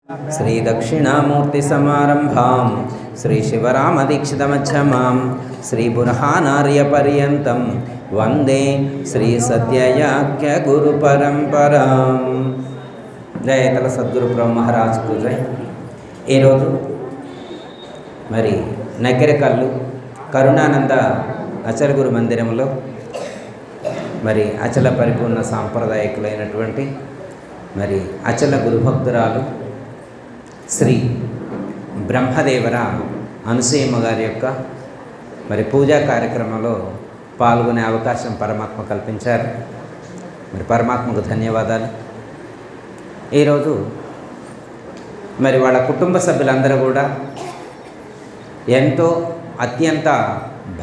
శ్రీ దక్షిణామూర్తి సమారంభాం శ్రీ శివరామదీక్షితమధ్యమాం శ్రీ బుర్హానార్య పర్యంతం వందే శ్రీ సత్యయాఖ్య గురు పరంపరాం. జయతల సద్గురు బ్రహ్మ మహారాజ్కు జై. ఈరోజు మరి నకిరేకల్లు కరుణానంద అచల గురు మందిరంలో మరి అచల పరిపూర్ణ సాంప్రదాయకులైనటువంటి మరి అచల గురుభక్తురాలు శ్రీ బ్రహ్మదేవర అనసూయమ్మ గారి యొక్క మరి పూజా కార్యక్రమంలో పాల్గొనే అవకాశం పరమాత్మ కల్పించారు. మరి పరమాత్మకు ధన్యవాదాలు. ఈరోజు మరి వాళ్ళ కుటుంబ సభ్యులందరూ కూడా ఎంతో అత్యంత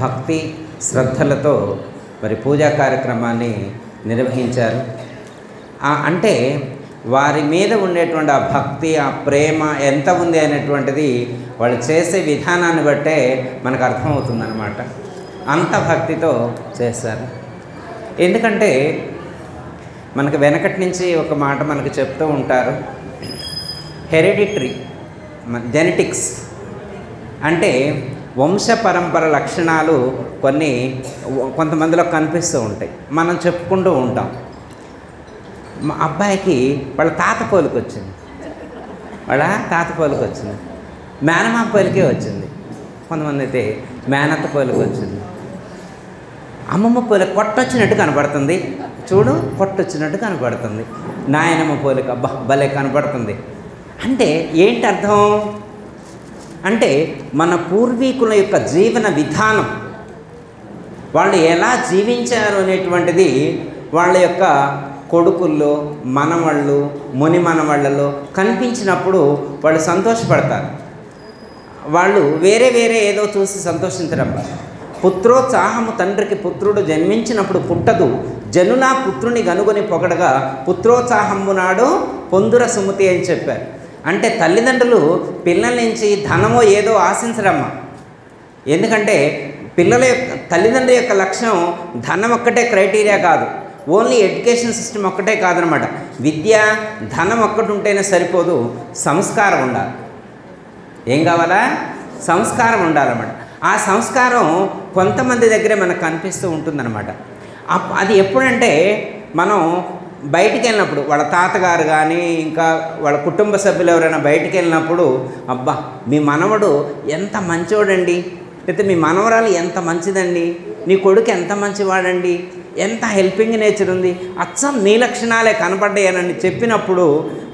భక్తి శ్రద్ధలతో మరి పూజా కార్యక్రమాన్ని నిర్వహించారు. అంటే వారి మీద ఉండేటువంటి ఆ భక్తి, ఆ ప్రేమ ఎంత ఉంది అనేటువంటిది వాళ్ళు చేసే విధానాన్ని బట్టే మనకు అర్థమవుతుందన్నమాట. అంత భక్తితో చేస్తారు. ఎందుకంటే మనకు వెనకటి నుంచి ఒక మాట మనకు చెప్తూ ఉంటారు, హెరిడిటరీ జెనెటిక్స్ అంటే వంశ పరంపర లక్షణాలు కొంతమందిలో కనిపిస్తూ ఉంటాయి. మనం చెప్పుకుంటూ ఉంటాం, మా అబ్బాయికి వాళ్ళ తాత పోలికి వచ్చింది, మేనమామ పోలికే వచ్చింది, కొంతమంది అయితే మేనత్త పోలికి వచ్చింది, అమ్మమ్మ పోలిక కొట్టొచ్చినట్టు కనపడుతుంది, చూడు కొట్టొచ్చినట్టు కనపడుతుంది, నాయనమ్మ పోలిక అబ్బా భలే కనపడుతుంది. అంటే ఏంటి అర్థం? అంటే మన పూర్వీకుల యొక్క జీవన విధానం, వాళ్ళు ఎలా జీవించారు అనేటువంటిది వాళ్ళ యొక్క కొడుకుల్లో, మనవాళ్ళు, ముని మనవాళ్ళలో కనిపించినప్పుడు వాళ్ళు సంతోషపడతారు. వాళ్ళు వేరే ఏదో చూసి సంతోషించడం. పుత్రోత్సాహము తండ్రికి పుత్రుడు జన్మించినప్పుడు పుట్టదు, జనులా పుత్రుని గనుగొని పొగడగా పుత్రోత్సాహము నాడు పొందుర సుమతి అని చెప్పారు. అంటే తల్లిదండ్రులు పిల్లల నుంచి ధనమో ఏదో ఆశించరమ్మా. ఎందుకంటే తల్లిదండ్రుల యొక్క లక్ష్యం ధనం ఒక్కటే క్రైటీరియా కాదు, ఓన్లీ ఎడ్యుకేషన్ సిస్టమ్ ఒక్కటే కాదనమాట. విద్య, ధనం ఒక్కటి ఉంటేనే సరిపోదు, సంస్కారం ఉండాలి. ఏం కావాలా? సంస్కారం ఉండాలన్నమాట. ఆ సంస్కారం కొంతమంది దగ్గరే మనకు కనిపిస్తూ ఉంటుందన్నమాట. అది ఎప్పుడంటే మనం బయటికి వెళ్ళినప్పుడు, వాళ్ళ తాతగారు కానీ ఇంకా వాళ్ళ కుటుంబ సభ్యులు ఎవరైనా బయటికి వెళ్ళినప్పుడు, అబ్బా మీ మనవడు ఎంత మంచివాడండి, లేకపోతే మీ మనవరాలు ఎంత మంచిదండి, నీ కొడుకు ఎంత మంచివాడండి, ఎంత హెల్పింగ్ నేచర్ ఉంది, అచ్చం నీ లక్షణాలే కనపడ్డాయనని చెప్పినప్పుడు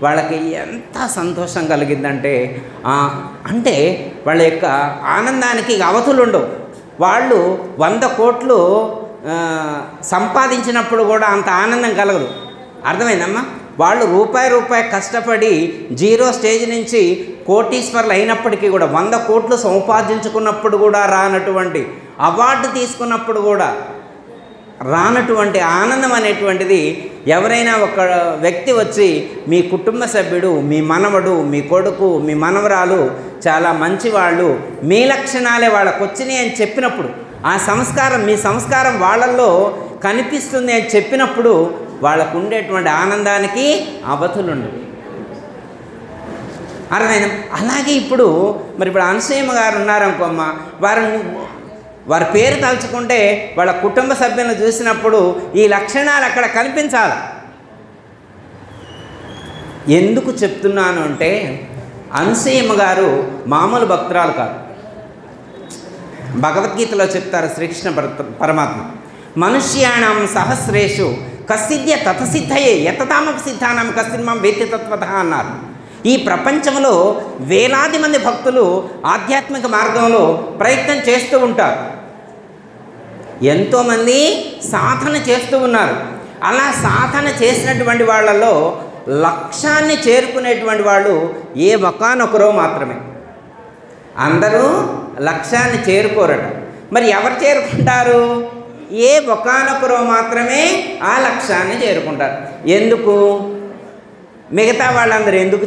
వాళ్ళకి ఎంత సంతోషం కలిగిందంటే, అంటే వాళ్ళ యొక్క ఆనందానికి అవధులు ఉండవు. వాళ్ళు 100 కోట్లు సంపాదించినప్పుడు కూడా అంత ఆనందం కలగదు. అర్థమైందమ్మా? వాళ్ళు రూపాయి కష్టపడి జీరో స్టేజ్ నుంచి కోటీశ్వర్లు అయినప్పటికీ కూడా 100 కోట్లు సంపాదించుకున్నప్పుడు కూడా రానటువంటి, అవార్డు తీసుకున్నప్పుడు కూడా రానటువంటి ఆనందం అనేటువంటిది ఎవరైనా ఒక వ్యక్తి వచ్చి మీ కుటుంబ సభ్యుడు, మీ మనవడు, మీ కొడుకు, మీ మనవరాలు చాలా మంచివాళ్ళు, మీ లక్షణాలే వాళ్ళకు వచ్చినాయి అని చెప్పినప్పుడు, ఆ సంస్కారం మీ సంస్కారం వాళ్ళల్లో కనిపిస్తుంది అని చెప్పినప్పుడు వాళ్ళకు ఉండేటువంటి ఆనందానికి అవధులుండవు. అర్థమైందా? అలాగే ఇప్పుడు అనసూయమ్మ గారు ఉన్నారనుకోమ్మ, వారి పేరు తలుచుకుంటే వాళ్ళ కుటుంబ సభ్యులను చూసినప్పుడు ఈ లక్షణాలు అక్కడ కనిపించాలి. ఎందుకు చెప్తున్నాను అంటే, అనసూయమ్మ గారు మామూలు భక్తురాలు కాదు. భగవద్గీతలో చెప్తారు శ్రీకృష్ణ పరమాత్మ, మనుష్యాణం సహస్రేషు కసిద్య తతసిద్ధయే యతతామపి సిద్ధానం కసిన్మాం వేత్తి తత్వతః అన్నారు. ఈ ప్రపంచంలో వేలాది మంది భక్తులు ఆధ్యాత్మిక మార్గంలో ప్రయత్నం చేస్తూ ఉంటారు, ఎంతోమంది సాధన చేస్తూ ఉన్నారు. అలా సాధన చేసినటువంటి వాళ్ళలో లక్ష్యాన్ని చేరుకునేటువంటి వాళ్ళు ఏ ఒకానొకరో మాత్రమే. అందరూ లక్ష్యాన్ని చేరుకోరట. మరి ఎవరు చేరుకుంటారు? ఏ ఒకానొకరో మాత్రమే ఆ లక్ష్యాన్ని చేరుకుంటారు. ఎందుకు? మిగతా వాళ్ళందరూ ఎందుకు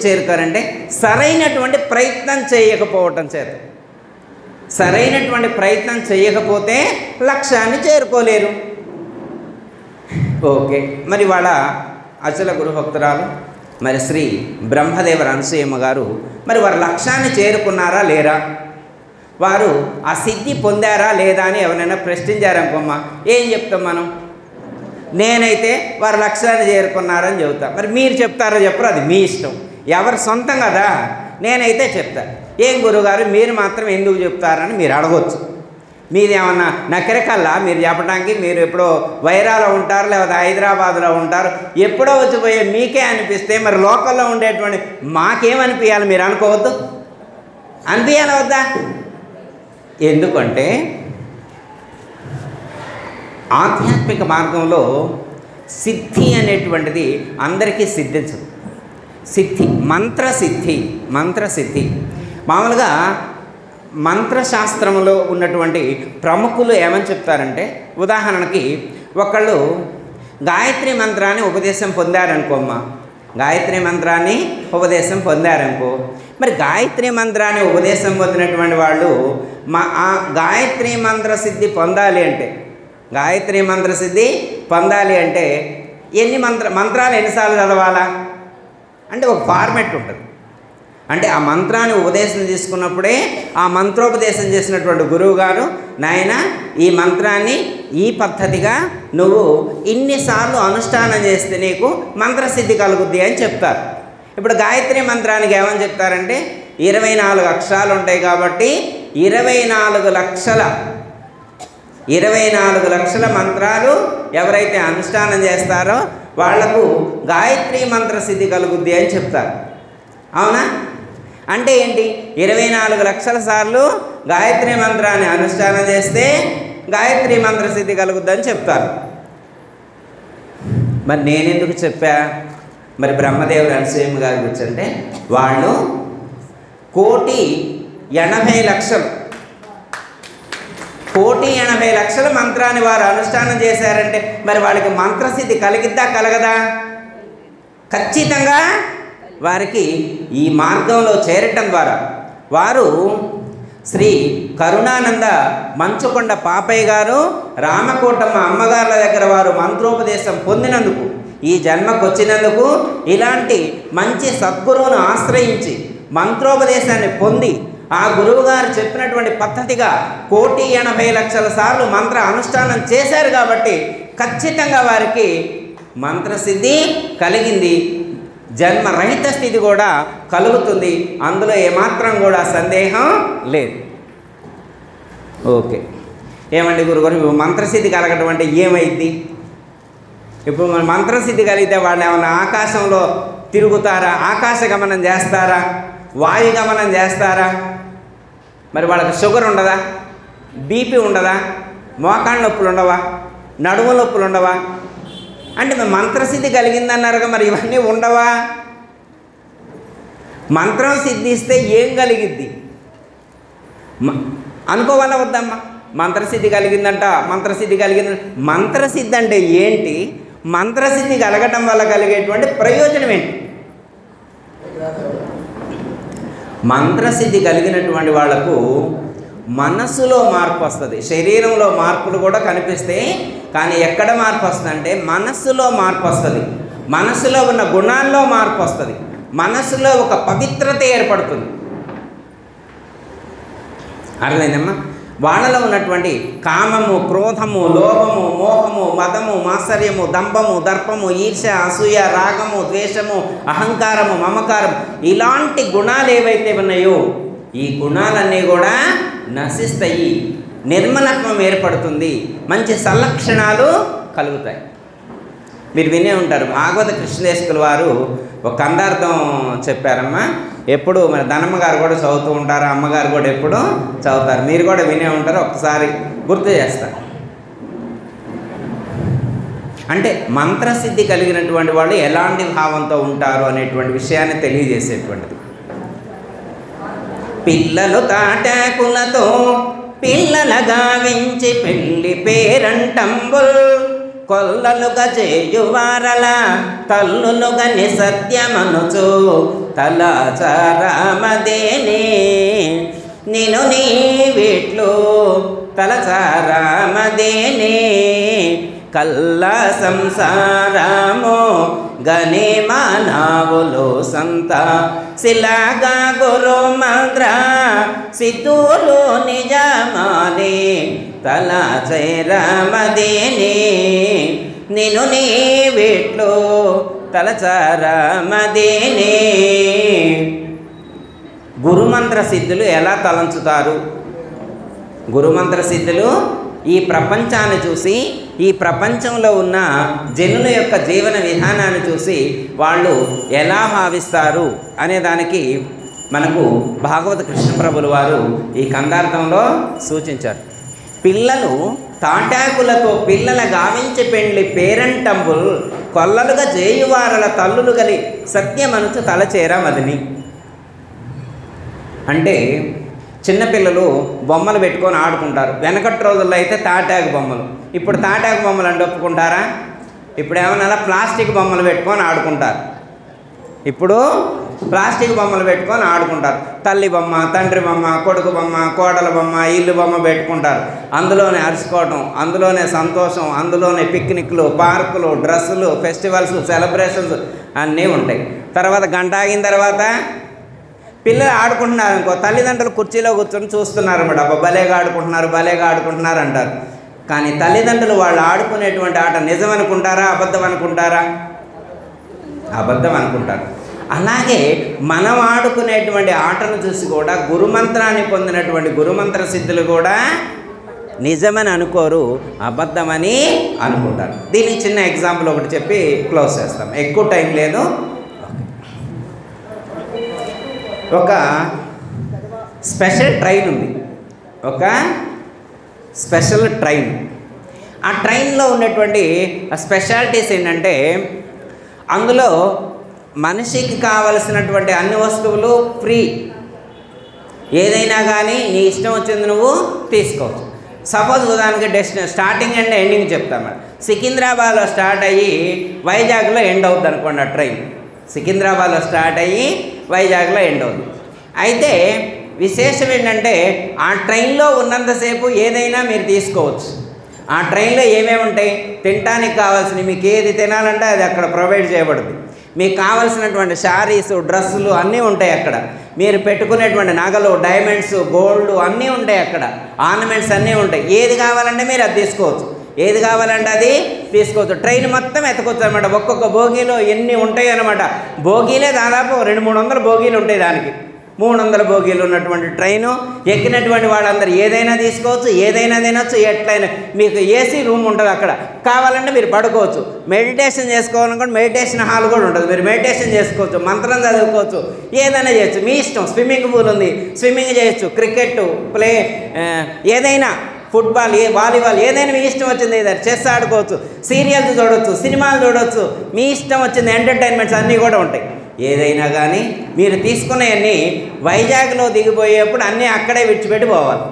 చేరుకోరంటే సరైనటువంటి ప్రయత్నం చేయకపోవటం చేత. సరైనటువంటి ప్రయత్నం చేయకపోతే లక్ష్యాన్ని చేరుకోలేరు. ఓకే, మరి వాళ్ళ అచల గురుభక్తురాలు మరి శ్రీ బ్రహ్మదేవర అనసూయమ్మ గారు మరి వారి లక్ష్యాన్ని చేరుకున్నారా లేరా, వారు ఆ సిద్ధి పొందారా లేదా అని ఎవరైనా ప్రశ్నించారనుకోమ్మా ఏం చెప్తాం మనం? నేనైతే వారి లక్ష్యాన్ని చేరుకున్నారని చెబుతా. మరి మీరు చెప్తారో చెప్పరు, అది మీ ఇష్టం, ఎవరి సొంతం కదా. నేనైతే చెప్తా. ఏం గురువుగారు మీరు మాత్రం ఎందుకు చెప్తారని మీరు అడగవచ్చు. మీరేమన్నా నకిరకల్లా మీరు చెప్పడానికి? మీరు ఎప్పుడో వైరాలో ఉంటారు, లేకపోతే హైదరాబాద్లో ఉంటారు, ఎప్పుడో వచ్చిపోయే మీకే అనిపిస్తే మరి లోకల్లో ఉండేటువంటి మాకేమనిపించాలి మీరు అనుకోవద్దు? అనిపించాలి వద్దా? ఎందుకంటే ఆధ్యాత్మిక మార్గంలో సిద్ధి అనేటువంటిది అందరికీ సిద్ధించదు. సిద్ధి మంత్రసిద్ధి మామూలుగా మంత్రశాస్త్రంలో ఉన్నటువంటి ప్రముఖులు ఏమని చెప్తారంటే, ఉదాహరణకి ఒకళ్ళు గాయత్రి మంత్రాన్ని ఉపదేశం పొందారనుకోమ్మా, గాయత్రి మంత్రాన్ని ఉపదేశం పొందారనుకో, మరి గాయత్రి మంత్రాన్ని ఉపదేశం పొందినటువంటి వాళ్ళు ఆ గాయత్రి మంత్రసిద్ధి పొందాలి అంటే, గాయత్రి మంత్రసిద్ధి పొందాలి అంటే మంత్రాలు ఎన్నిసార్లు చదవాలా అంటే ఒక ఫార్మెట్ ఉంటుంది. అంటే ఆ మంత్రాన్ని ఉపదేశం తీసుకున్నప్పుడే ఆ మంత్రోపదేశం చేసినటువంటి గురువు గారు, నాయన ఈ మంత్రాన్ని ఈ పద్ధతిగా నువ్వు ఇన్నిసార్లు అనుష్ఠానం చేస్తే నీకు మంత్రసిద్ధి కలుగుద్ది అని చెప్తారు. ఇప్పుడు గాయత్రి మంత్రానికి ఏమని చెప్తారంటే 24 అక్షరాలు ఉంటాయి కాబట్టి 24 లక్షల మంత్రాలు ఎవరైతే అనుష్ఠానం చేస్తారో వాళ్లకు గాయత్రి మంత్రసిద్ధి కలుగుద్ది అని చెప్తారు. అవునా? అంటే ఏంటి? 24 లక్షల సార్లు గాయత్రి మంత్రాన్ని అనుష్ఠానం చేస్తే గాయత్రి మంత్రసిద్ధి కలుగుద్దని చెప్తారు. మరి నేనెందుకు చెప్పా? మరి బ్రహ్మదేవుడు అనసూయమ్మ గారి గురించి అంటే వాళ్ళు 1,80,00,000 మంత్రాన్ని వారు అనుష్ఠానం చేశారంటే మరి వాళ్ళకి మంత్రసిద్ధి కలిగిద్దా కలగదా? ఖచ్చితంగా వారికి ఈ మార్గంలో చేరటం ద్వారా వారు శ్రీ కరుణానంద మంచుకొండ పాపయ్య గారు, రామకోటమ్మ అమ్మగారుల దగ్గర వారు మంత్రోపదేశం పొందినందుకు, ఈ జన్మకు వచ్చినందుకు, ఇలాంటి మంచి సద్గురువును ఆశ్రయించి మంత్రోపదేశాన్ని పొంది ఆ గురువుగారు చెప్పినటువంటి పద్ధతిగా 1,80,00,000 సార్లు మంత్ర అనుష్ఠానం చేశారు కాబట్టి ఖచ్చితంగా వారికి మంత్రసిద్ధి కలిగింది. జన్మరహిత స్థితి కూడా కలుగుతుంది, అందులో ఏమాత్రం కూడా సందేహం లేదు. ఓకే, ఏమండి గురుగారు మంత్రసిద్ధి కలగటం అంటే ఏమైంది? ఇప్పుడు మన మంత్రసిద్ధి కలిగితే వాళ్ళు ఏమన్నా ఆకాశంలో తిరుగుతారా? ఆకాశ గమనం చేస్తారా? వాయు గమనం చేస్తారా? మరి వాళ్ళకి షుగర్ ఉండదా? బీపీ ఉండదా? మోకాళ్ళ నొప్పులు ఉండవా? నడుము నొప్పులు ఉండవా? అంటే మంత్రసిద్ధి కలిగిందన్నారుగా, మరి ఇవన్నీ ఉండవా? మంత్రం సిద్ధిస్తే ఏం కలిగిద్ది అనుకోవాలా వద్దమ్మా? మంత్రసిద్ధి కలిగిందంట, మంత్రసిద్ధి కలిగింది. మంత్రసిద్ధి అంటే ఏంటి? మంత్రసిద్ధి కలగటం వల్ల కలిగేటువంటి ప్రయోజనం ఏంటి? మంత్రసిద్ధి కలిగినటువంటి వాళ్లకు మనస్సులో మార్పు వస్తుంది. శరీరంలో మార్పులు కూడా కనిపిస్తాయి, కానీ ఎక్కడ మార్పు వస్తుందంటే మనస్సులో మార్పు వస్తుంది. మనస్సులో ఉన్న గుణాల్లో మార్పు వస్తుంది. మనస్సులో ఒక పవిత్రత ఏర్పడుతుంది. అర్థమైందమ్మా? వాళ్ళలో ఉన్నటువంటి కామము, క్రోధము, లోభము, మోహము, మదము, మాత్సర్యము, దంభము, దర్పము, ఈర్ష్య, అసూయ, రాగము, ద్వేషము, అహంకారము, మమకారం, ఇలాంటి గుణాలు ఏవైతే ఉన్నాయో ఈ గుణాలన్నీ కూడా నశిస్తాయి. నిర్మలత్వం ఏర్పడుతుంది. మంచి సల్లక్షణాలు కలుగుతాయి. మీరు వినే ఉంటారు, భాగవత కృష్ణదేశకుల వారు ఒక కందార్థం చెప్పారమ్మా. ఎప్పుడు మరి ధనమ్మ గారు కూడా చదువుతూ ఉంటారు, అమ్మగారు కూడా ఎప్పుడు చదువుతారు, మీరు కూడా వినే ఉంటారు. ఒకసారి గుర్తు చేస్తారు. అంటే మంత్రసిద్ధి కలిగినటువంటి వాళ్ళు ఎలాంటి భావంతో ఉంటారు అనేటువంటి విషయాన్ని తెలియజేసేటువంటిది. పిల్లలు తాటాకులతో పిల్లలగా వించి పెళ్లి పేరంటంబుల్ కొల్లలుగా చేయువారల తల్లులుగా నిసత్యమనుచు తలచారామదేనే నేను నీ వీట్లు తలచారామదేనే కల్ల సంసారము గని మానవులు సంత శిలాగా గురు మంత్ర సిద్ధులు నిజమాని తల చైరమదేని నిను నీవిట్లు తలచారమదేని. గురుమంత్ర సిద్ధులు ఎలా తలంచుతారు? గురుమంత్ర సిద్ధులు ఈ ప్రపంచాన్ని చూసి, ఈ ప్రపంచంలో ఉన్న జనుల యొక్క జీవన విధానాన్ని చూసి వాళ్ళు ఎలా భావిస్తారు అనే దానికి మనకు భాగవత కృష్ణ ప్రభులు వారు ఈ కందార్థంలో సూచించారు. పిల్లలు తాటాకులతో పిల్లల గావించి పెండ్లి పేరంటంబుల్ కొల్లలుగా జేయువారల తల్లులు గలి సత్యమనుచు తలచేరమదిని. అంటే చిన్నపిల్లలు బొమ్మలు పెట్టుకొని ఆడుకుంటారు. వెనకటి రోజుల్లో అయితే తాటాకు బొమ్మలు. ఇప్పుడు తాటాకు బొమ్మలు అంటే ఒప్పుకుంటారా? ఇప్పుడు ఏమన్నా ప్లాస్టిక్ బొమ్మలు పెట్టుకొని ఆడుకుంటారు. ఇప్పుడు ప్లాస్టిక్ బొమ్మలు పెట్టుకొని ఆడుకుంటారు. తల్లి బొమ్మ, తండ్రి బొమ్మ, కొడుకు బొమ్మ, కోడల బొమ్మ, ఇల్లు బొమ్మ పెట్టుకుంటారు. అందులోనే అరుచుకోవటం, అందులోనే సంతోషం, అందులోనే పిక్నిక్లు, పార్కులు, డ్రెస్సులు, ఫెస్టివల్స్, సెలబ్రేషన్స్ అన్నీ ఉంటాయి. తర్వాత గంట ఆగిన తర్వాత పిల్లలు ఆడుకుంటున్నారు అనుకో, తల్లిదండ్రులు కుర్చీలో కూర్చొని చూస్తున్నారు అన్నమాట. అబ్బా భలేగా ఆడుకుంటున్నారు అంటారు. కానీ తల్లిదండ్రులు వాళ్ళు ఆడుకునేటువంటి ఆట నిజం అనుకుంటారా, అబద్ధం అనుకుంటారా? అబద్ధం అనుకుంటారు. అలాగే మనం ఆడుకునేటువంటి ఆటను చూసి కూడా గురుమంత్రాన్ని పొందినటువంటి గురుమంత్ర సిద్ధులు కూడా నిజమని అనుకోరు, అబద్ధమని అనుకుంటారు. దీనికి చిన్న ఎగ్జాంపుల్ ఒకటి చెప్పి క్లోజ్ చేస్తాం, ఎక్కువ టైం లేదు. ఒక స్పెషల్ ట్రైన్ ఉంది, ఒక స్పెషల్ ట్రైన్. ఆ ట్రైన్లో ఉన్నటువంటి స్పెషాలిటీస్ ఏంటంటే అందులో మనిషికి కావలసినటువంటి అన్ని వస్తువులు ఫ్రీ. ఏదైనా కానీ నీ ఇష్టం వచ్చింది నువ్వు తీసుకోవచ్చు. సపోజ్ ఉదాహరణకి డెస్టినేషన్ స్టార్టింగ్ అండ్ ఎండింగ్ చెప్తాను. సికింద్రాబాద్లో స్టార్ట్ అయ్యి వైజాగ్లో ఎండ్ అవుతుంది అనుకోండి. ఆ ట్రైన్ సికింద్రాబాద్లో స్టార్ట్ అయ్యి వైజాగ్లో ఎండ్ అవుతుంది. అయితే విశేషం ఏంటంటే ఆ ట్రైన్లో ఉన్నంతసేపు ఏదైనా మీరు తీసుకోవచ్చు. ఆ ట్రైన్లో ఏమేమి ఉంటాయి? తినడానికి కావాల్సినవి, మీకు ఏది తినాలంటే అది అక్కడ ప్రొవైడ్ చేయబడుతుంది. మీకు కావాల్సినటువంటి శారీస్, డ్రెస్సులు అన్నీ ఉంటాయి అక్కడ. మీరు పెట్టుకునేటువంటి నగలు, డైమండ్స్, గోల్డ్ అన్నీ ఉంటాయి అక్కడ. ఆర్నమెంట్స్ అన్నీ ఉంటాయి. ఏది కావాలంటే మీరు అది తీసుకోవచ్చు, ఏది కావాలంటే అది తీసుకోవచ్చు. ట్రైన్ మొత్తం ఎత్తుకోవచ్చు అనమాట. ఒక్కొక్క బోగీలో ఎన్ని ఉంటాయి అనమాట. బోగీలే దాదాపు 200-300 బోగీలు ఉంటాయి. దానికి 300 బోగీలు ఉన్నటువంటి ట్రైను ఎక్కినటువంటి వాళ్ళందరూ ఏదైనా తీసుకోవచ్చు, ఏదైనా తినొచ్చు, ఎట్లయినా. మీకు ఏసీ రూమ్ ఉంటుంది అక్కడ, కావాలంటే మీరు పడుకోవచ్చు. మెడిటేషన్ చేసుకోవాలనుకోండి మెడిటేషన్ హాల్ కూడా ఉంటుంది, మీరు మెడిటేషన్ చేసుకోవచ్చు, మంత్రం చదువుకోవచ్చు, ఏదైనా చేయొచ్చు, మీ ఇష్టం. స్విమ్మింగ్ పూల్ ఉంది, స్విమ్మింగ్ చేయొచ్చు, క్రికెట్ ప్లే, ఏదైనా ఫుట్బాల్, వాలీబాల్, ఏదైనా మీ ఇష్టం వచ్చింది. ఏదైనా చెస్ ఆడుకోవచ్చు, సీరియల్స్ చూడవచ్చు, సినిమాలు చూడవచ్చు, మీ ఇష్టం వచ్చింది. ఎంటర్టైన్మెంట్స్ అన్నీ కూడా ఉంటాయి. ఏదైనా కానీ మీరు తీసుకునేవన్నీ వైజాగ్లో దిగిపోయేప్పుడు అన్నీ అక్కడే విడిచిపెట్టి పోవాలి.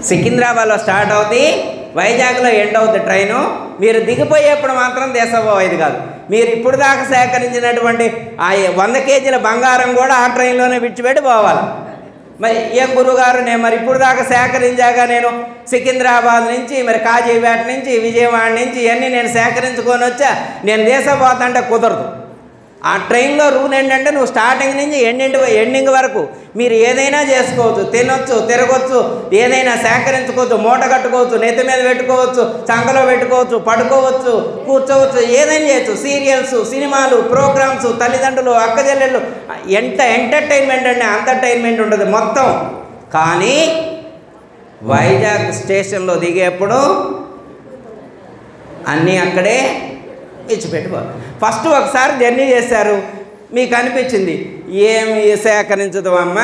సికింద్రాబాద్లో స్టార్ట్ అవుతుంది, వైజాగ్లో ఎండ్ అవుతుంది ట్రైను. మీరు దిగిపోయేప్పుడు మాత్రం దేశపోయేది కాదు. మీరు ఇప్పుడు దాకా సేకరించినటువంటి ఆ 100 కేజీల బంగారం కూడా ఆ ట్రైన్లోనే విడిచిపెట్టి పోవాలి. మరి ఏ గురుగారు నేను మరి ఇప్పుడు దాకా సేకరించాక నేను సికింద్రాబాద్ నుంచి, మరి కాజీపేట నుంచి, విజయవాడ నుంచి ఇవన్నీ నేను సేకరించుకొని వచ్చా, నేను దేశపోతుంటే కుదరదు. ఆ ట్రైన్లో రూల్ ఏంటంటే నువ్వు స్టార్టింగ్ నుంచి ఎండింగ్ వరకు మీరు ఏదైనా చేసుకోవచ్చు, తినొచ్చు, తిరగవచ్చు, ఏదైనా సేకరించుకోవచ్చు, మూట కట్టుకోవచ్చు, నెత్తి మీద పెట్టుకోవచ్చు, చంకలో పెట్టుకోవచ్చు, పడుకోవచ్చు, కూర్చోవచ్చు, ఏదైనా చేయొచ్చు. సీరియల్స్, సినిమాలు, ప్రోగ్రామ్స్, తల్లిదండ్రులు, అక్కచెల్లెళ్ళు, ఎంత ఎంటర్టైన్మెంట్ అంటే ఎంటర్టైన్మెంట్ ఉంటుంది మొత్తం. కానీ వైజాగ్ స్టేషన్లో దిగేప్పుడు అన్నీ అక్కడే ఇచ్చిపెట్టుకోవాలి. ఫస్ట్ ఒకసారి జర్నీ చేశారు, మీకు అనిపించింది ఏమి సేకరించదు అమ్మ,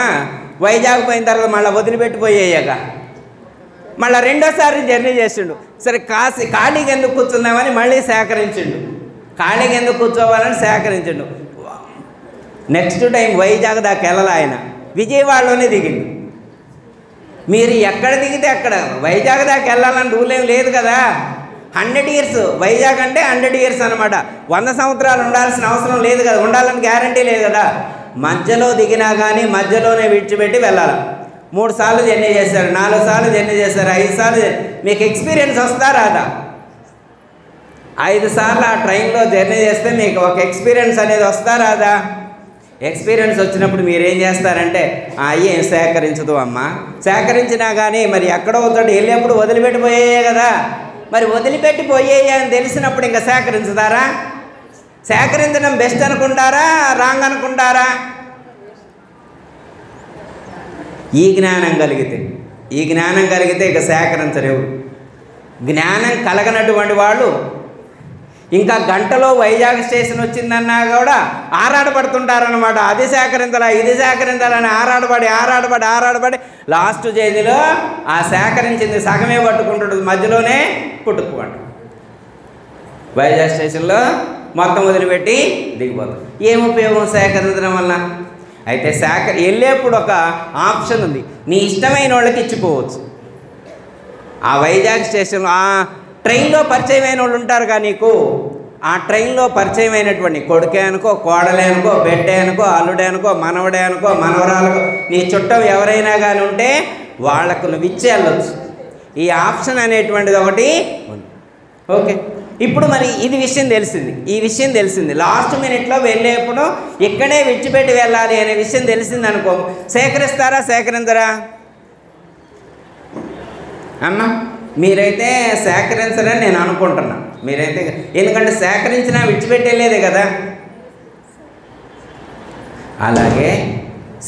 వైజాగ్ పోయిన తర్వాత మళ్ళీ వదిలిపెట్టిపోయాక మళ్ళీ రెండోసారి జర్నీ చేసిండు. సరే ఖాళీగా ఎందుకు కూర్చుందామని మళ్ళీ సేకరించిండు, ఖాళీగా ఎందుకు కూర్చోవాలని సేకరించిండు. నెక్స్ట్ టైం వైజాగ్ దాకా వెళ్ళాలి ఆయన, విజయవాడలోనే దిగిండు. మీరు ఎక్కడ దిగితే అక్కడ వైజాగ్ దాకా వెళ్ళాలని రూల్ ఏం లేదు కదా. 100 years వైజాగ్ అంటే 100 years అనమాట. 100 సంవత్సరాలు ఉండాల్సిన అవసరం లేదు కదా, ఉండాలని గ్యారంటీ లేదు కదా. మధ్యలో దిగినా కానీ మధ్యలోనే విడిచిపెట్టి వెళ్ళాలి. 3 సార్లు జర్నీ చేశారు, 4 సార్లు జర్నీ చేశారు, 5 సార్లు. మీకు ఎక్స్పీరియన్స్ వస్తా రాదా? 5 సార్లు ఆ ట్రైన్లో జర్నీ చేస్తే మీకు ఒక ఎక్స్పీరియన్స్ అనేది వస్తా రాదా? ఎక్స్పీరియన్స్ వచ్చినప్పుడు మీరేం చేస్తారంటే ఏం సేకరించదు అమ్మ, సేకరించినా కానీ మరి ఎక్కడో ఒకటి వెళ్ళేప్పుడు వదిలిపెట్టిపోయాయే కదా, మరి వదిలిపెట్టిపోయాయి అని తెలిసినప్పుడు ఇంకా సేకరించుతారా? సేకరించడం బెస్ట్ అనుకుంటారా, రాంగ్ అనుకుంటారా? ఈ జ్ఞానం కలిగితే ఇక సేకరించలేవు. జ్ఞానం కలగనటువంటి వాళ్ళు ఇంకా గంటలో వైజాగ్ స్టేషన్ వచ్చిందన్నా కూడా ఆరాటపడుతుంటారనమాట. అది సేకరించాలా ఇది సేకరించాలని ఆరాటపడి లాస్ట్ స్టేజ్లో ఆ సేకరించింది సగమే పట్టుకుంటుంది, మధ్యలోనే పుట్టుకోండి వైజాగ్ స్టేషన్లో మొత్తం వదిలిపెట్టి దిగిపోతుంది. ఏం ఉపయోగం సేకరించడం వల్ల? అయితే వెళ్ళేప్పుడు ఒక ఆప్షన్ ఉంది, నీ ఇష్టమైన వాళ్ళకి ఇచ్చిపోవచ్చు. ఆ వైజాగ్ స్టేషన్లో ఆ ట్రైన్లో పరిచయమైన వాళ్ళు ఉంటారు కదా నీకు, ఆ ట్రైన్లో పరిచయమైనటువంటి కొడుకే అనుకో, కోడలే అనుకో, బిడ్డే అనుకో, అల్లుడే అనుకో, మనవడే అనుకో, మనవరాలకో, నీ చుట్టం ఎవరైనా కానీ ఉంటే వాళ్ళకు నువ్వు ఇచ్చి వెళ్ళొచ్చు. ఈ ఆప్షన్ అనేటువంటిది ఒకటి ఉంది. ఓకే, ఇప్పుడు మరి ఈ విషయం తెలిసింది లాస్ట్ మినిట్లో వెళ్ళేప్పుడు ఇక్కడే విడిచిపెట్టి వెళ్ళాలి అనే విషయం తెలిసింది అనుకో, సేకరిస్తారా సేకరించరా? అమ్మ మీరైతే సేకరించరని నేను అనుకుంటున్నా. మీరైతే ఎందుకంటే సేకరించినా విడిచిపెట్టేలేదే కదా. అలాగే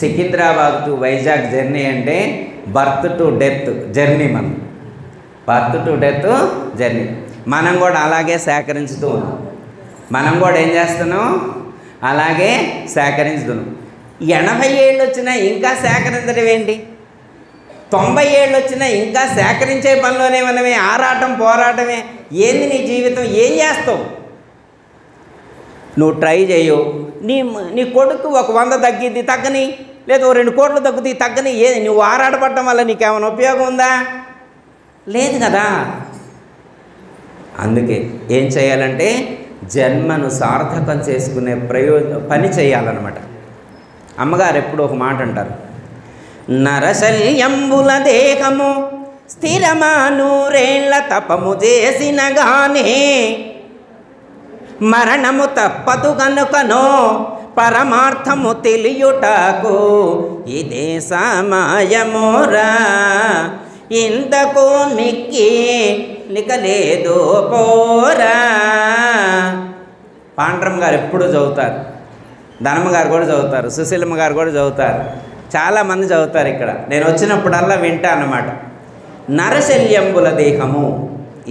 సికింద్రాబాద్ టు వైజాగ్ జర్నీ అంటే బర్త్ టు డెత్ జర్నీ. మనం కూడా అలాగే సేకరించుతూ ఉన్నాం. మనం కూడా ఏం చేస్తున్నాం? అలాగే సేకరించుతున్నాం. 80 ఏళ్ళు వచ్చినా ఇంకా సేకరించడం ఏంటి? 90 ఏళ్ళు వచ్చినా ఇంకా సేకరించే పనిలోనే మనమే, ఆరాటం పోరాటమే. ఏంది నీ జీవితం? ఏం చేస్తావు? నువ్వు ట్రై చేయవు. నీ కొడుకు ఒక 100 తగ్గని, లేదా 2 కోట్లు తగ్గని, నువ్వు ఆరాటపడటం వల్ల నీకేమైనా ఉపయోగం ఉందా? లేదు కదా. అందుకే ఏం చేయాలంటే జన్మను సార్థకం చేసుకునే పని చేయాలన్నమాట. అమ్మగారు ఎప్పుడు ఒక మాట అంటారు, నరశల్యంబుల దేహము స్థిరమా 100 ఏళ్ల తపము చేసిన గానే మరణము తప్పదు కనుకనో పరమార్థము తెలియుటకు ఇదే సమయమోరా ఇంతకు మిక్కి నికలేదు పోరా. పాండ్రమ్మ గారు ఎప్పుడు చదువుతారు, ధనమ్మ గారు కూడా చదువుతారు, సుశీలమ్మ గారు కూడా చదువుతారు, చాలామంది చదువుతారు. ఇక్కడ నేను వచ్చినప్పుడల్లా వింటా అన్నమాట. నరశల్యంబుల దేహము,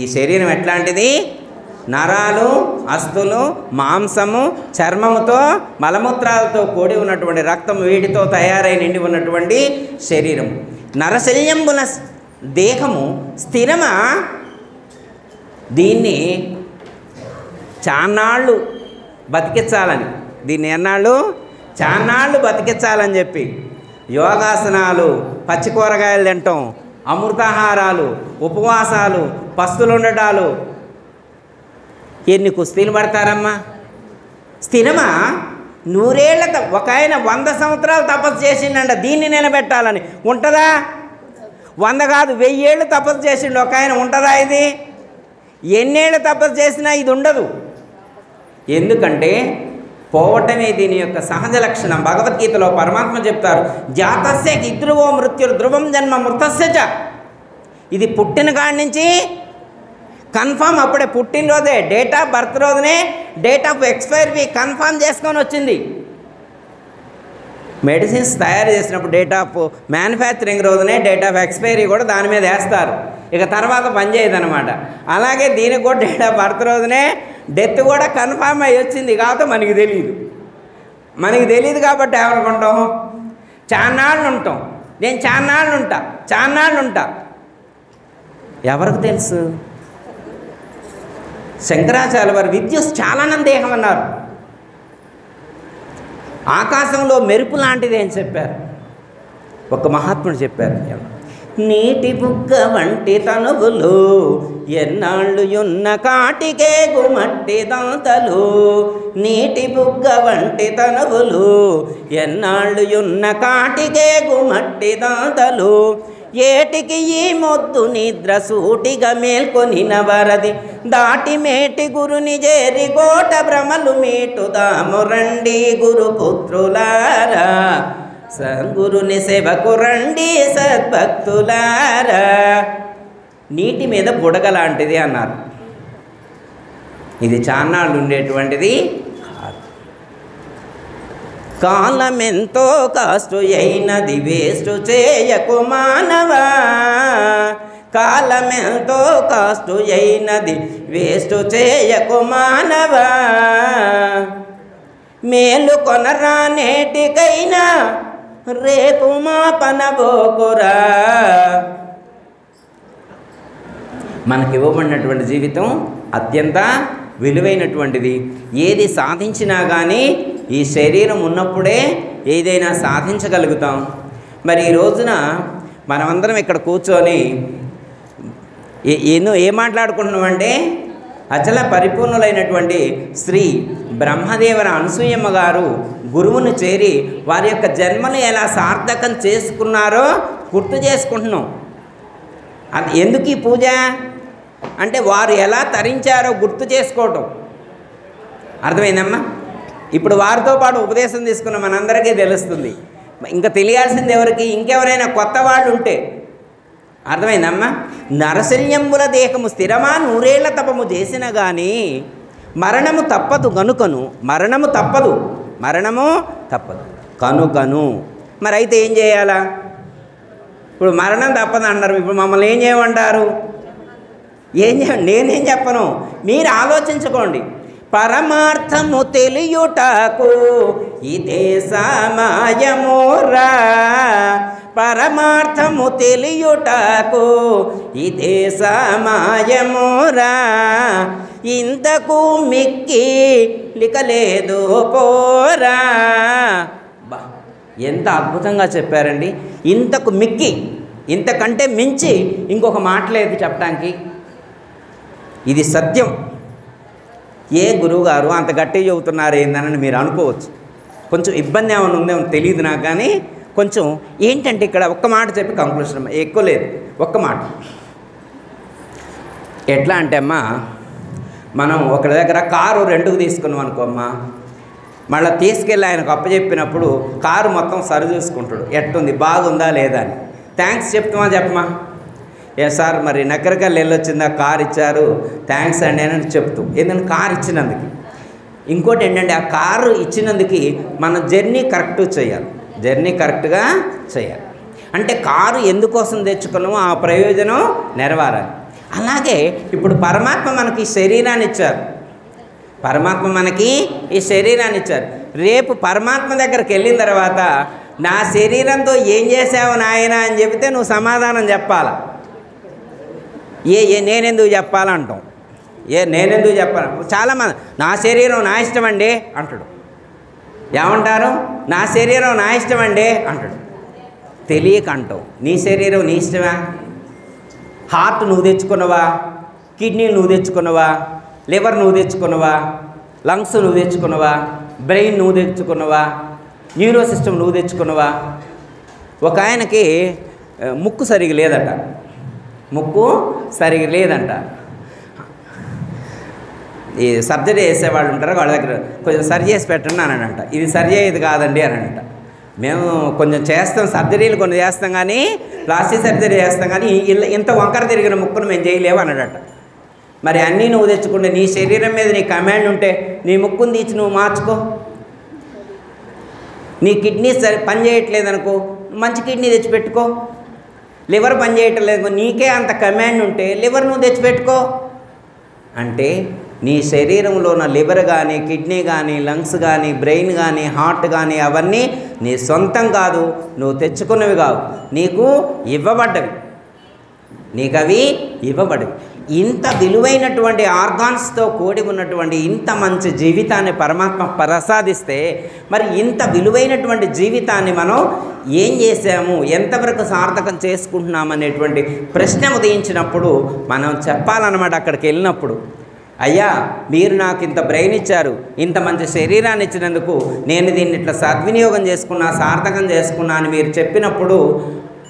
ఈ శరీరం ఎట్లాంటిది? నరాలు, అస్థులు, మాంసము, చర్మముతో, మలమూత్రాలతో కూడి ఉన్నటువంటి రక్తం, వీటితో తయారై నిండి ఉన్నటువంటి శరీరం. నరశల్యంబుల దేహము స్థిరమా, దీన్ని చాన్నాళ్ళు బతికించాలని, దీన్ని ఎన్నాళ్ళు చాన్నాళ్ళు బతికించాలని చెప్పి యోగాసనాలు, పచ్చి కూరగాయలు తినటం, అమృతాహారాలు, ఉపవాసాలు, పస్తులు ఉండటాలు, ఎన్ని కుస్తీలు పడతారమ్మా? స్థిరమా? 100 ఏళ్ళ ఒక ఆయన 100 సంవత్సరాలు తపస్సు చేసిండంట దీన్ని నిలబెట్టాలని. ఉంటుందా? 100 కాదు 1000 ఏళ్ళు తపస్సు చేసిండు ఒక ఆయన. ఉంటుందా ఇది? ఎన్నేళ్ళు తపస్సు చేసినా ఇది ఉండదు. ఎందుకంటే పోవటమే దీని యొక్క సహజ లక్షణం. భగవద్గీతలో పరమాత్మ చెప్తారు, జాతస్య ధ్రువో మృత్యుర్ ధ్రువం జన్మ మృతస్య చ. ఇది పుట్టిన కాడి నుంచి కన్ఫామ్, అప్పుడే పుట్టినరోజే, డేట్ ఆఫ్ బర్త్ రోజునే డేట్ ఆఫ్ ఎక్స్పైరీ కన్ఫామ్ చేసుకొని వచ్చింది. మెడిసిన్స్ తయారు చేసినప్పుడు డేట్ ఆఫ్ మ్యానుఫ్యాక్చరింగ్ రోజునే డేట్ ఆఫ్ ఎక్స్పైరీ కూడా దాని మీద వేస్తారు, ఇక తర్వాత పనిచేయదు అనమాట. అలాగే దీనికి కూడా డేట్ ఆఫ్ బర్త్ రోజునే డెత్ కూడా కన్ఫామ్ అయ్యి వచ్చింది. కాకపోతే మనకి తెలియదు కాబట్టి ఏమనుకుంటాం? చాన్నాళ్ళు ఉంటాం. నేను చాన్నాళ్ళు ఉంటా. ఎవరికి తెలుసు? శంకరాచార్య వారు విద్యుత్ చాలనందేహం అన్నారు. ఆకాశంలో మెరుపు లాంటిది అని చెప్పారు. ఒక మహాత్ముడు చెప్పారు, నీటి బుగ్గ వంటి తనువులు ఎన్నాళ్ళు యున్న కాటికే గుమట్టి దంతలు. నీటి బుగ్గ వంటి తనువులు ఎన్నాళ్ళు యున్న కాటికే గుమట్టి దంతలు. ఏటికి ఈ మొద్దు నిద్ర సూటిగా మేల్కొనిన వరది దాటి మేటి గురుని చేరి గోట భ్రమలు మీటుదాము రండి గురుపుత్రులారా గురుని సేవకు రండి సద్భక్తులారా. నీటి మీద బుడగ లాంటిది అన్నారు. ఇది చాన్నాళ్ళు ఉండేటువంటిది కాదు. కాలమెంతో కాస్టు అయినది వేస్ట్ చేయకు మానవా, కాలమెంతో కాస్టు అయినది వేస్ట్ చేయకు మానవా. మేలు కొనరా నేటికైనా రేపు మా పనబోకురా. మనకివ్వబడినటువంటి జీవితం అత్యంత విలువైనటువంటిది. ఏది సాధించినా కానీ ఈ శరీరం ఉన్నప్పుడే ఏదైనా సాధించగలుగుతాం. మరి ఈ రోజున మనమందరం ఇక్కడ కూర్చొని ఏం మాట్లాడుకుంటున్నామంటే అచల పరిపూర్ణులైనటువంటి శ్రీ బ్రహ్మదేవర అనసూయమ్మ గారు గురువును చేరి వారి యొక్క జన్మను ఎలా సార్థకం చేసుకున్నారో గుర్తు చేసుకుంటున్నాం. అది ఎందుకు ఈ పూజ అంటే వారు ఎలా తరించారో గుర్తు చేసుకోవటం. అర్థమైందమ్మా? ఇప్పుడు వారితో పాటు ఉపదేశం తీసుకున్న మనందరికీ తెలుస్తుంది. ఇంకా తెలియాల్సింది ఎవరికి? ఇంకెవరైనా కొత్త వాళ్ళు ఉంటే. అర్థమైందమ్మా? నరశల్యంబుల దేహము స్థిరమా నూరేళ్ల తపము చేసిన కానీ మరణము తప్పదు గనుకను. మరణము తప్పదు కనుకను. మరి అయితే ఏం చేయాలా? ఇప్పుడు మరణం తప్పదు అన్నారు. ఇప్పుడు మమ్మల్ని ఏం చేయమంటారు? నేనేం చెప్పను, మీరు ఆలోచించుకోండి. పరమార్థము తెలియుటకు ఇదే సమయమురా, పరమార్థము తెలియుటకు ఇదే సమయమురా. ఇంతకు మిక్కి లికలేదు పోరా. బా, ఎంత అద్భుతంగా చెప్పారండి. ఇంతకు మిక్కి, ఇంతకంటే మించి ఇంకొక మాట లేదు చెప్పడానికి. ఇది సత్యం. ఏ గురువుగారు అంత గట్టిగా చెబుతున్నారు ఏందని మీరు అనుకోవచ్చు. కొంచెం ఇబ్బంది ఏమైనా ఉందేమో తెలియదు నాకు, కానీ కొంచెం ఏంటంటే ఇక్కడ ఒక్క మాట చెప్పి కంక్లూషన్, ఎక్కువ లేదు, ఒక్క మాట. ఎట్లా అంటే అమ్మా, మనం ఒకరి దగ్గర కారు రెండుకు తీసుకున్నాం అనుకోమ్మా, మళ్ళీ తీసుకెళ్ళి ఆయనకు అప్పచెప్పినప్పుడు కారు మొత్తం సరి చూసుకుంటాడు, ఎట్టుంది బాగుందా లేదా అని. థ్యాంక్స్ చెప్తామా చెప్పమా? ఏ సార్ మరి నకరకల్లి వెళ్ళొచ్చిందా, కారు ఇచ్చారు, థ్యాంక్స్ అండి అని చెప్తూ, ఏదైనా కారు ఇచ్చినందుకు. ఇంకోటి ఏంటంటే ఆ కారు ఇచ్చినందుకు మన జర్నీ కరెక్ట్ చేయాలి, జర్నీ కరెక్ట్గా చేయాలి. అంటే కారు ఎందుకోసం తెచ్చుకున్నామో ఆ ప్రయోజనం నెరవేరాలి. అలాగే ఇప్పుడు పరమాత్మ మనకి ఈ శరీరాన్ని ఇచ్చారు, పరమాత్మ మనకి ఈ శరీరాన్ని ఇచ్చారు. రేపు పరమాత్మ దగ్గరికి వెళ్ళిన తర్వాత నా శరీరంతో ఏం చేసావు నాయన అని చెబితే నువ్వు సమాధానం చెప్పాల. నేనెందుకు చెప్పాలంటాం, నేనెందుకు చెప్పాలి. చాలామంది నా శరీరం నా ఇష్టం అండి అంటాడు. ఏమంటారు? నా శరీరం నా ఇష్టం అండి అంటాడు. తెలియక అంటావు. నీ శరీరం నీ ఇష్టమా? హార్ట్ నువ్వు తెచ్చుకున్నవా? కిడ్నీ నువ్వు తెచ్చుకున్నవా? లివర్ నువ్వు తెచ్చుకున్నవా? లంగ్స్ నువ్వు తెచ్చుకున్నవా? బ్రెయిన్ నువ్వు తెచ్చుకున్నవా? న్యూరో సిస్టమ్ నువ్వు తెచ్చుకున్నవా? ఒక ఆయనకి ముక్కు సరిగా లేదట, ముక్కు సరిగా లేదంట. ఈ సర్జరీ చేసేవాళ్ళు ఉంటారు, వాళ్ళ దగ్గర కొంచెం సరి చేసి పెట్టండి అని అంట. ఇది సరి అయ్యేది కాదండి అని అంట. మేము కొంచెం చేస్తాం, సర్జరీలు కొన్ని చేస్తాం, కానీ ప్లాస్టిక్ సర్జరీ చేస్తాం, కానీ ఇంత వంకర తిరిగిన ముక్కును మేము చేయలేము అన్నాడట. మరి అన్నీ నువ్వు తెచ్చుకుంటే, నీ శరీరం మీద నీ కమాండ్ ఉంటే నీ ముక్కును తీసి నువ్వు మార్చుకో. నీ కిడ్నీ పని చేయట్లేదనుకో, మంచి కిడ్నీ తెచ్చిపెట్టుకో. లివర్ పని చేయటం లేదు, నీకే అంత కమాండ్ ఉంటే లివర్ నువ్వు తెచ్చిపెట్టుకో. అంటే నీ శరీరంలో ఉన్న లివర్ కానీ, కిడ్నీ కానీ, లంగ్స్ కానీ, బ్రెయిన్ కానీ, హార్ట్ కానీ అవన్నీ నీ సొంతం కాదు, నువ్వు తెచ్చుకున్నవి కావు, నీకు ఇవ్వబడ్డవి, నీకు అవి ఇవ్వబడవి. ఇంత విలువైనటువంటి ఆర్గాన్స్తో కూడి ఉన్నటువంటి ఇంత మంచి జీవితాన్ని పరమాత్మ ప్రసాదిస్తే, మరి ఇంత విలువైనటువంటి జీవితాన్ని మనం ఏం చేసాము, ఎంతవరకు సార్థకం చేసుకుంటున్నాం అనేటువంటి ప్రశ్న ఉదయించినప్పుడు మనం చెప్పాలన్నమాట. అక్కడికి వెళ్ళినప్పుడు, అయ్యా మీరు నాకు ఇంత బ్రెయిన్ ఇచ్చారు, ఇంత మంచి శరీరాన్ని ఇచ్చినందుకు నేను దీన్ని ఇట్లా సద్వినియోగం చేసుకున్నా, సార్థకం చేసుకున్నా అని మీరు చెప్పినప్పుడు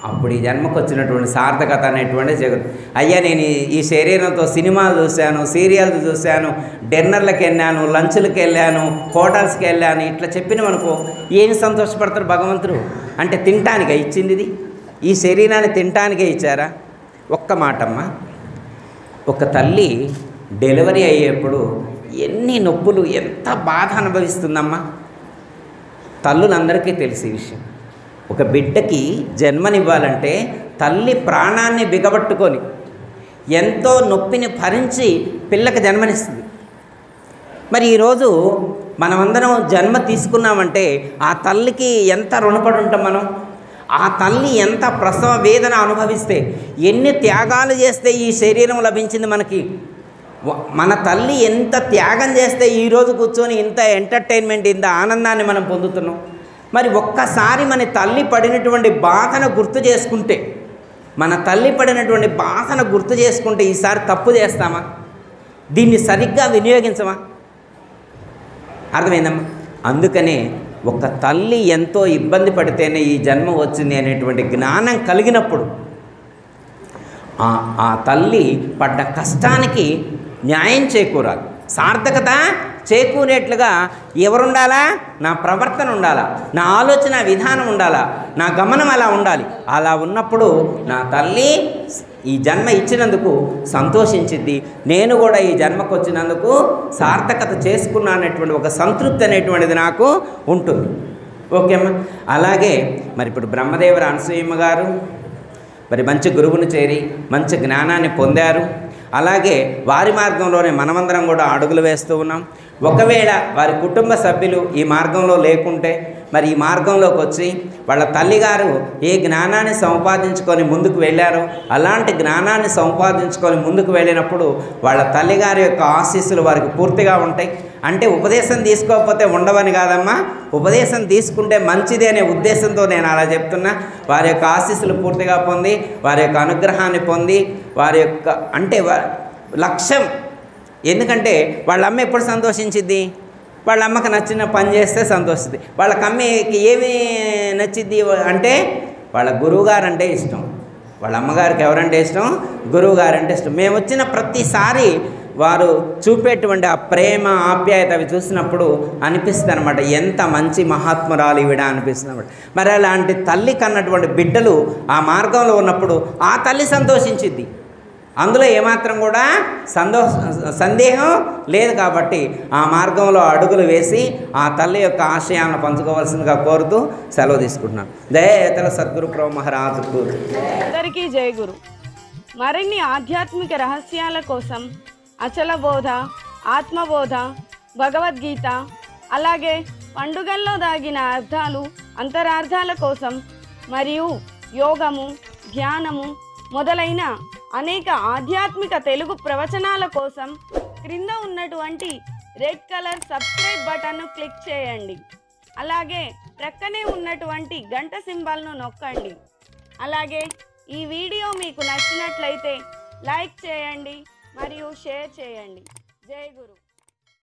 అప్పుడు ఈ జన్మకు వచ్చినటువంటి సార్థకత అనేటువంటి జగత్. అయ్యా నేను ఈ శరీరంతో సినిమాలు చూశాను, సీరియల్స్ చూశాను, డిన్నర్లకు వెళ్ళాను, లంచ్లకు వెళ్ళాను, హోటల్స్కి వెళ్ళాను, ఇట్లా చెప్పినవనుకో ఏమి సంతోషపడతారు భగవంతుడు? అంటే తినటానికే ఇచ్చింది ఇది? ఈ శరీరాన్ని తినటానికే ఇచ్చారా? ఒక్క మాటమ్మా, ఒక తల్లి డెలివరీ అయ్యేప్పుడు ఎన్ని నొప్పులు, ఎంత బాధ అనుభవిస్తుందమ్మా. తల్లులందరికీ తెలిసే విషయం. ఒక బిడ్డకి జన్మనివ్వాలంటే తల్లి ప్రాణాన్ని బిగబట్టుకొని ఎంతో నొప్పిని భరించి పిల్లకి జన్మనిస్తుంది. మరి ఈరోజు మనమందరం జన్మ తీసుకున్నామంటే ఆ తల్లికి ఎంత రుణపడి ఉంటాం మనం. ఆ తల్లి ఎంత ప్రసవ వేదన అనుభవిస్తే, ఎన్ని త్యాగాలు చేస్తే ఈ శరీరం లభించింది మనకి. మన తల్లి ఎంత త్యాగం చేస్తే ఈరోజు కూర్చొని ఇంత ఎంటర్టైన్మెంట్, ఇంత ఆనందాన్ని మనం పొందుతున్నాం. మరి ఒక్కసారి మన తల్లి పడినటువంటి బాధను గుర్తు చేసుకుంటే, మన తల్లి పడినటువంటి బాధను గుర్తు చేసుకుంటే ఈసారి తప్పు చేస్తామా? దీన్ని సరిగ్గా వినియోగించమా? అర్థమైందమ్మా? అందుకనే ఒక తల్లి ఎంతో ఇబ్బంది పడితేనే ఈ జన్మ వచ్చింది అనేటువంటి జ్ఞానం కలిగినప్పుడు ఆ తల్లి పడ్డ కష్టానికి న్యాయం చేకూరాలి, సార్థకత చేకూరేట్లుగా ఎవరుండాలా? నా ప్రవర్తన ఉండాలా, నా ఆలోచన విధానం ఉండాలా, నా గమనం అలా ఉండాలి. అలా ఉన్నప్పుడు నా తల్లి ఈ జన్మ ఇచ్చినందుకు సంతోషించింది, నేను కూడా ఈ జన్మకు వచ్చినందుకు సార్థకత చేసుకున్నా అనేటువంటి ఒక సంతృప్తి అనేటువంటిది నాకు ఉంటుంది. ఓకే అమ్మా? అలాగే మరి ఇప్పుడు బ్రహ్మదేవుడు అనసూయమ్మ గారు మరి మంచి గురువును చేరి మంచి జ్ఞానాన్ని పొందారు. అలాగే వారి మార్గంలోనే మనమందరం కూడా అడుగులు వేస్తూ ఉన్నాం. ఒకవేళ వారి కుటుంబ సభ్యులు ఈ మార్గంలో లేకుంటే మరి ఈ మార్గంలోకి వచ్చి వాళ్ళ తల్లిగారు ఏ జ్ఞానాన్ని సంపాదించుకొని ముందుకు వెళ్ళారో అలాంటి జ్ఞానాన్ని సంపాదించుకొని ముందుకు వెళ్ళినప్పుడు వాళ్ళ తల్లిగారి యొక్క ఆశీస్సులు వారికి పూర్తిగా ఉంటాయి. అంటే ఉపదేశం తీసుకోకపోతే ఉండవని కాదమ్మా, ఉపదేశం తీసుకుంటే మంచిది అనే ఉద్దేశంతో నేను అలా చెప్తున్నా. వారి యొక్క ఆశీస్సులు పూర్తిగా పొంది, వారి యొక్క అనుగ్రహాన్ని పొంది, వారి యొక్క అంటే లక్ష్యం. ఎందుకంటే వాళ్ళ అమ్మ ఎప్పుడు సంతోషించిద్ది? వాళ్ళ అమ్మకి నచ్చిన పని చేస్తే సంతోషిస్తుంది. వాళ్ళకి అమ్మకి ఏమి నచ్చిద్ది అంటే వాళ్ళ గురువుగారు అంటే ఇష్టం. వాళ్ళ అమ్మగారికి ఎవరంటే ఇష్టం? గురువుగారు అంటే ఇష్టం. మేము వచ్చిన ప్రతిసారి వారు చూపేటువంటి ఆ ప్రేమ, ఆప్యాయత అవి చూసినప్పుడు అనిపిస్తుంది అనమాట, ఎంత మంచి మహాత్మురాలు ఈవిడ అనిపిస్తుంది అనమాట. మరి అలాంటి తల్లి కన్నటువంటి బిడ్డలు ఆ మార్గంలో ఉన్నప్పుడు ఆ తల్లి సంతోషించిద్ది. అందులో ఏమాత్రం కూడా సందేహం లేదు. కాబట్టి ఆ మార్గంలో అడుగులు వేసి ఆ తల్లి యొక్క ఆశయాలను పంచుకోవాల్సిందిగా కోరుతూ సెలవు తీసుకుంటున్నాను. దయతల సద్గురు ప్రభు మహారాజుకు అందరికీ జై గురు. మరిన్ని ఆధ్యాత్మిక రహస్యాల కోసం అచల బోధ, ఆత్మబోధ, భగవద్గీత, అలాగే పండుగల్లో దాగిన అర్థాలు, అంతరార్థాల కోసం మరియు యోగము, ధ్యానము మొదలైన అనేక ఆధ్యాత్మిక తెలుగు ప్రవచనాల కోసం క్రింద ఉన్నటువంటి రెడ్ కలర్ సబ్స్క్రైబ్ బటన్ను క్లిక్ చేయండి. అలాగే ప్రక్కనే ఉన్నటువంటి గంట సింబల్ను నొక్కండి. అలాగే ఈ వీడియో మీకు నచ్చినట్లయితే లైక్ చేయండి మరియు షేర్ చేయండి. జై గురు.